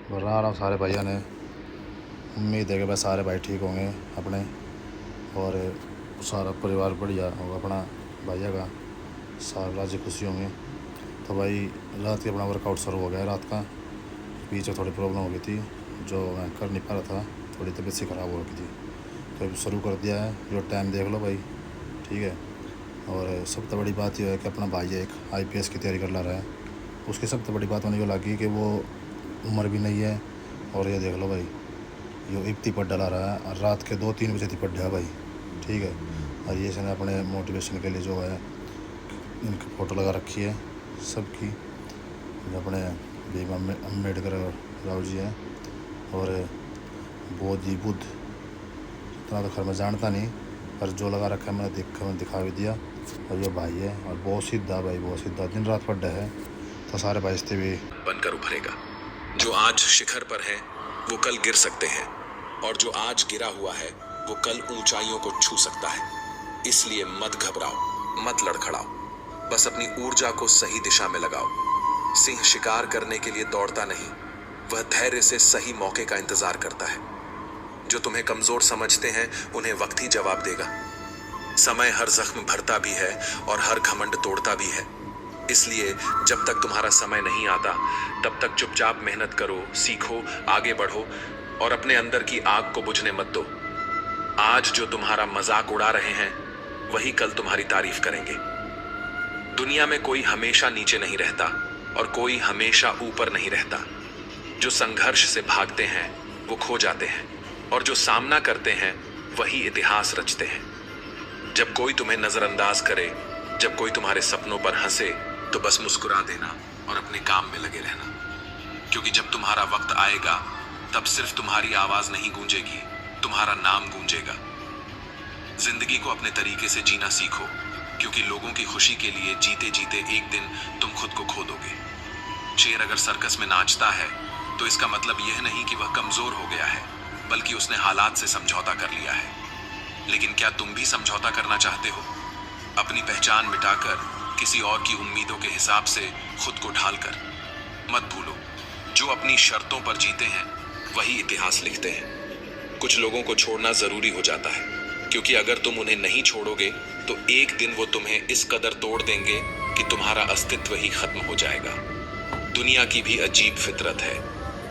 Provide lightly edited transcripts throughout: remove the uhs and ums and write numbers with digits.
बना रहा हूँ सारे भाइयों ने। उम्मीद है कि भाई सारे भाई ठीक होंगे अपने, और सारा परिवार बढ़िया होगा अपना भैया का, सारे राजी खुशी होंगे। तो भाई रात के अपना वर्कआउट शुरू हो गया। रात का बीच में थोड़ी प्रॉब्लम हो गई थी, जो मैं कर नहीं पा रहा था, थोड़ी तबीयत सी ख़राब हो गई थी, तो अभी शुरू कर दिया है। जो टाइम देख लो भाई, ठीक है। और सबसे बड़ी बात यह है कि अपना भाई एक IPS की तैयारी कर ला रहा है। उसकी सबसे बड़ी बात होने को लगी कि वो उम्र भी नहीं है, और ये देख लो भाई, ये इतनी पढ़ डला रहा है, और रात के 2-3 बजे तक पढ़ है भाई, ठीक है। और ये इसने अपने मोटिवेशन के लिए जो है इनकी फ़ोटो लगा रखी है सबकी, जो अपने भीम अम्बेडकर राव जी हैं, और बोधि बुद्ध, इतना तो खैर मैं जानता नहीं, पर जो लगा रखा है मैंने दिखा भी दिया। और ये भाई है, और बहुत सीधा भाई, बहुत सीधा, दिन रात पढ़ है। तो सारे भाई इससे भी बनकर उभरेगा। जो आज शिखर पर है वो कल गिर सकते हैं, और जो आज गिरा हुआ है वो कल ऊंचाइयों को छू सकता है। इसलिए मत घबराओ, मत लड़खड़ाओ, बस अपनी ऊर्जा को सही दिशा में लगाओ। सिंह शिकार करने के लिए दौड़ता नहीं, वह धैर्य से सही मौके का इंतजार करता है। जो तुम्हें कमजोर समझते हैं उन्हें वक्त ही जवाब देगा। समय हर जख्म भरता भी है और हर घमंड तोड़ता भी है। इसलिए जब तक तुम्हारा समय नहीं आता तब तक चुपचाप मेहनत करो, सीखो, आगे बढ़ो, और अपने अंदर की आग को बुझने मत दो। आज जो तुम्हारा मजाक उड़ा रहे हैं वही कल तुम्हारी तारीफ करेंगे। दुनिया में कोई हमेशा नीचे नहीं रहता और कोई हमेशा ऊपर नहीं रहता। जो संघर्ष से भागते हैं वो खो जाते हैं, और जो सामना करते हैं वही इतिहास रचते हैं। जब कोई तुम्हें नजरअंदाज करे, जब कोई तुम्हारे सपनों पर हंसे, तो बस मुस्कुरा देना और अपने काम में लगे रहना। क्योंकि जब तुम्हारा वक्त आएगा तब सिर्फ तुम्हारी आवाज नहीं गूंजेगी, तुम्हारा नाम गूंजेगा। जिंदगी को अपने तरीके से जीना सीखो, क्योंकि लोगों की खुशी के लिए जीते जीते एक दिन तुम खुद को खो दोगे। शेर अगर सर्कस में नाचता है तो इसका मतलब यह नहीं कि वह कमजोर हो गया है, बल्कि उसने हालात से समझौता कर लिया है। लेकिन क्या तुम भी समझौता करना चाहते हो? अपनी पहचान मिटाकर किसी और की उम्मीदों के हिसाब से खुद को ढालकर? मत भूलो, जो अपनी शर्तों पर जीते हैं वही इतिहास लिखते हैं। कुछ लोगों को छोड़ना जरूरी हो जाता है, क्योंकि अगर तुम उन्हें नहीं छोड़ोगे तो एक दिन वो तुम्हें इस कदर तोड़ देंगे कि तुम्हारा अस्तित्व ही खत्म हो जाएगा। दुनिया की भी अजीब फितरत है,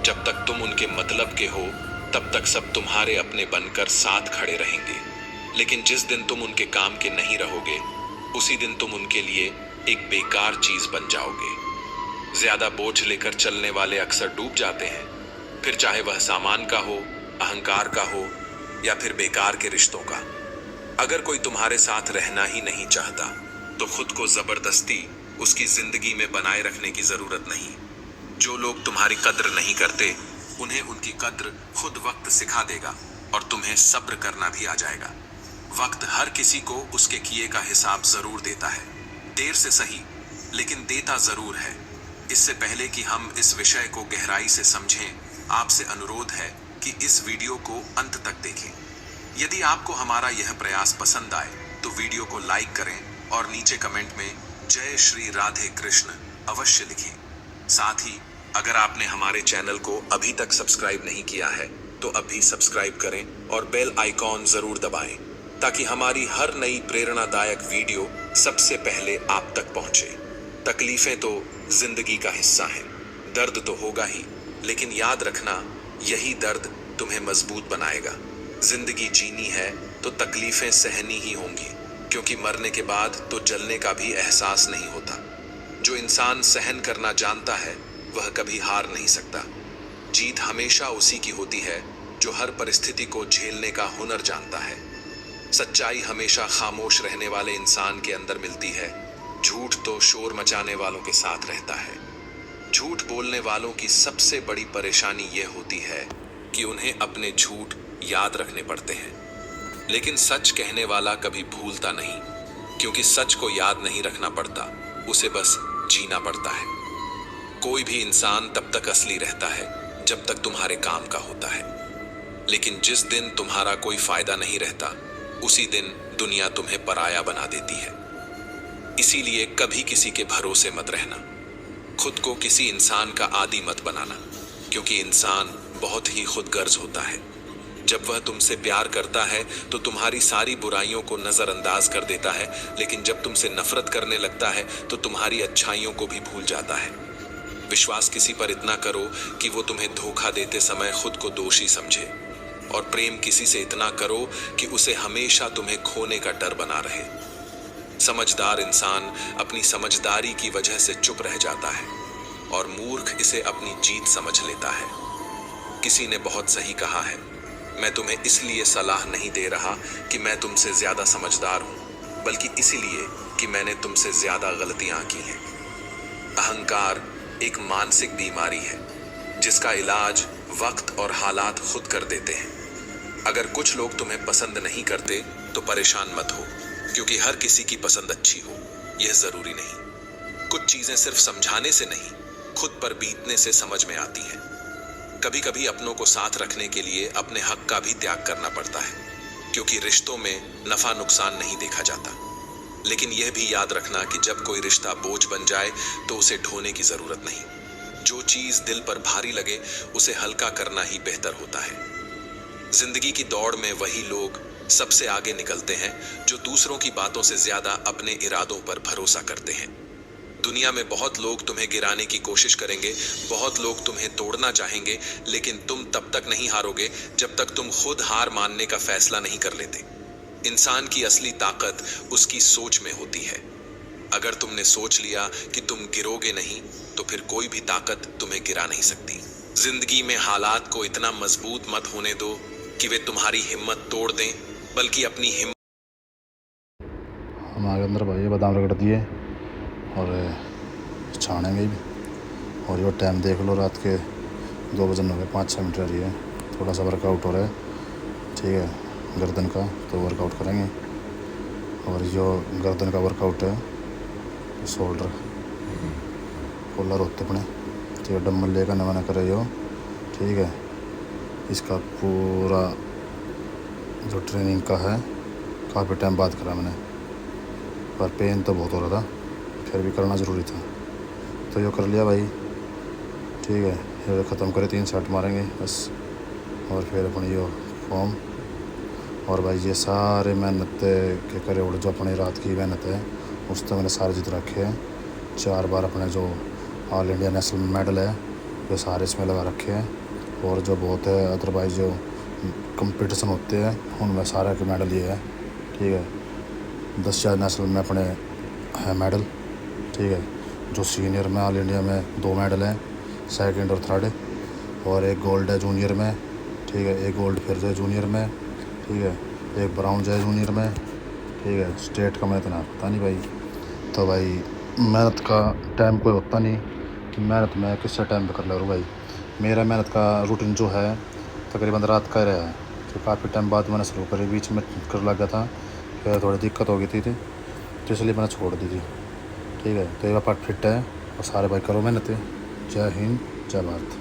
जब तक तुम उनके मतलब के हो तब तक सब तुम्हारे अपने बनकर साथ खड़े रहेंगे। लेकिन जिस दिन तुम उनके काम के नहीं रहोगे, उसी दिन तुम उनके लिए एक बेकार चीज बन जाओगे। ज्यादा बोझ लेकर चलने वाले अक्सर डूब जाते हैं, फिर चाहे वह सामान का हो, अहंकार का हो, या फिर बेकार के रिश्तों का। अगर कोई तुम्हारे साथ रहना ही नहीं चाहता तो खुद को जबरदस्ती उसकी जिंदगी में बनाए रखने की जरूरत नहीं। जो लोग तुम्हारी कद्र नहीं करते उन्हें उनकी कद्र खुद वक्त सिखा देगा, और तुम्हें सब्र करना भी आ जाएगा। वक्त हर किसी को उसके किए का हिसाब जरूर देता है, देर से सही, लेकिन देता जरूर है। इससे पहले कि हम इस विषय को गहराई से समझें, आपसे अनुरोध है कि इस वीडियो को अंत तक देखें। यदि आपको हमारा यह प्रयास पसंद आए तो वीडियो को लाइक करें और नीचे कमेंट में जय श्री राधे कृष्ण अवश्य लिखें। साथ ही अगर आपने हमारे चैनल को अभी तक सब्सक्राइब नहीं किया है तो अभी सब्सक्राइब करें और बेल आइकॉन जरूर दबाएं, ताकि हमारी हर नई प्रेरणादायक वीडियो सबसे पहले आप तक पहुंचे। तकलीफें तो जिंदगी का हिस्सा हैं, दर्द तो होगा ही, लेकिन याद रखना, यही दर्द तुम्हें मजबूत बनाएगा। जिंदगी जीनी है तो तकलीफें सहनी ही होंगी, क्योंकि मरने के बाद तो जलने का भी एहसास नहीं होता। जो इंसान सहन करना जानता है वह कभी हार नहीं सकता। जीत हमेशा उसी की होती है जो हर परिस्थिति को झेलने का हुनर जानता है। सच्चाई हमेशा खामोश रहने वाले इंसान के अंदर मिलती है, झूठ तो शोर मचाने वालों के साथ रहता है। झूठ बोलने वालों की सबसे बड़ी परेशानी यह होती है कि उन्हें अपने झूठ याद रखने पड़ते हैं, लेकिन सच कहने वाला कभी भूलता नहीं, क्योंकि सच को याद नहीं रखना पड़ता, उसे बस जीना पड़ता है। कोई भी इंसान तब तक असली रहता है जब तक तुम्हारे काम का होता है, लेकिन जिस दिन तुम्हारा कोई फायदा नहीं रहता उसी दिन दुनिया तुम्हें पराया बना देती है। इसीलिए कभी किसी के भरोसे मत रहना, खुद को किसी इंसान का आदी मत बनाना। क्योंकि इंसान बहुत ही खुदगर्ज होता है। जब वह तुमसे प्यार करता है तो तुम्हारी सारी बुराइयों को नजरअंदाज कर देता है, लेकिन जब तुमसे नफरत करने लगता है तो तुम्हारी अच्छाइयों को भी भूल जाता है। विश्वास किसी पर इतना करो कि वो तुम्हें धोखा देते समय खुद को दोषी समझे, और प्रेम किसी से इतना करो कि उसे हमेशा तुम्हें खोने का डर बना रहे। समझदार इंसान अपनी समझदारी की वजह से चुप रह जाता है और मूर्ख इसे अपनी जीत समझ लेता है। किसी ने बहुत सही कहा है, मैं तुम्हें इसलिए सलाह नहीं दे रहा कि मैं तुमसे ज्यादा समझदार हूं, बल्कि इसीलिए कि मैंने तुमसे ज्यादा गलतियां की हैं। अहंकार एक मानसिक बीमारी है जिसका इलाज वक्त और हालात खुद कर देते हैं। अगर कुछ लोग तुम्हें पसंद नहीं करते तो परेशान मत हो, क्योंकि हर किसी की पसंद अच्छी हो यह जरूरी नहीं। कुछ चीजें सिर्फ समझाने से नहीं, खुद पर बीतने से समझ में आती हैं। कभी कभी अपनों को साथ रखने के लिए अपने हक का भी त्याग करना पड़ता है, क्योंकि रिश्तों में नफा नुकसान नहीं देखा जाता। लेकिन यह भी याद रखना कि जब कोई रिश्ता बोझ बन जाए तो उसे ढोने की जरूरत नहीं। जो चीज दिल पर भारी लगे उसे हल्का करना ही बेहतर होता है। जिंदगी की दौड़ में वही लोग सबसे आगे निकलते हैं जो दूसरों की बातों से ज्यादा अपने इरादों पर भरोसा करते हैं। दुनिया में बहुत लोग तुम्हें गिराने की कोशिश करेंगे, बहुत लोग तुम्हें तोड़ना चाहेंगे, लेकिन तुम तब तक नहीं हारोगे जब तक तुम खुद हार मानने का फैसला नहीं कर लेते। इंसान की असली ताकत उसकी सोच में होती है। अगर तुमने सोच लिया कि तुम गिरोगे नहीं, तो फिर कोई भी ताकत तुम्हें गिरा नहीं सकती। जिंदगी में हालात को इतना मजबूत मत होने दो कि वे तुम्हारी हिम्मत तोड़ दें, बल्कि अपनी हिम्मत। हमारे अंदर भाई बादाम रगड़ दिए और छानेंगे भी। और ये टाइम देख लो, रात के 2 बजने हो गए, 5-6 मिनट रह रही है। थोड़ा सा वर्कआउट हो रहा है, ठीक है, गर्दन का, तो वर्कआउट करेंगे। और जो गर्दन का वर्कआउट है, शोल्डर कोलर होते अपने, तो डम्बल लेकर न मना करे जो, ठीक है। इसका पूरा जो ट्रेनिंग का है काफ़ी टाइम बाद करा मैंने, पर पेन तो बहुत हो रहा था, फिर भी करना ज़रूरी था, तो ये कर लिया भाई, ठीक है। ये ख़त्म करे 3 सेट मारेंगे बस, और फिर अपनी यो फॉर्म। और भाई ये सारे मेहनत के करे, और जो अपनी रात की मेहनत है उस तो मैंने सारे जीत रखे हैं। 4 बार अपने जो ऑल इंडिया नेशनल मेडल है ये सारे इसमें लगा रखे हैं। और जो बहुत है अदरवाइज जो कंपटीशन होते हैं उनमें सारे के मेडल ये है, ठीक है। 10 नेशनल में अपने है मेडल, ठीक है। जो सीनियर में ऑल इंडिया में 2 मेडल हैं, 2nd और 3rd, और 1 गोल्ड है जूनियर में, ठीक है। 1 गोल्ड फिर जो जूनियर में, ठीक है। 1 ब्राउन जो है जूनियर में, ठीक है। स्टेट का मैं इतना पता नहीं भाई। तो भाई मेहनत का टाइम कोई होता नहीं, मेहनत मैं किससे टाइम पे कर ले रहा हूँ भाई। मेरा मेहनत का रूटीन जो है तकरीबन रात का रहा है, तो काफ़ी टाइम बाद मैंने शुरू करी, बीच में कर लगा था, फिर थोड़ी दिक्कत हो गई थी तो इसलिए मैंने छोड़ दी थी, ठीक है। तो ये पार्ट फिट है, और सारे भाई करो मेहनत। जय हिंद, जय भारत।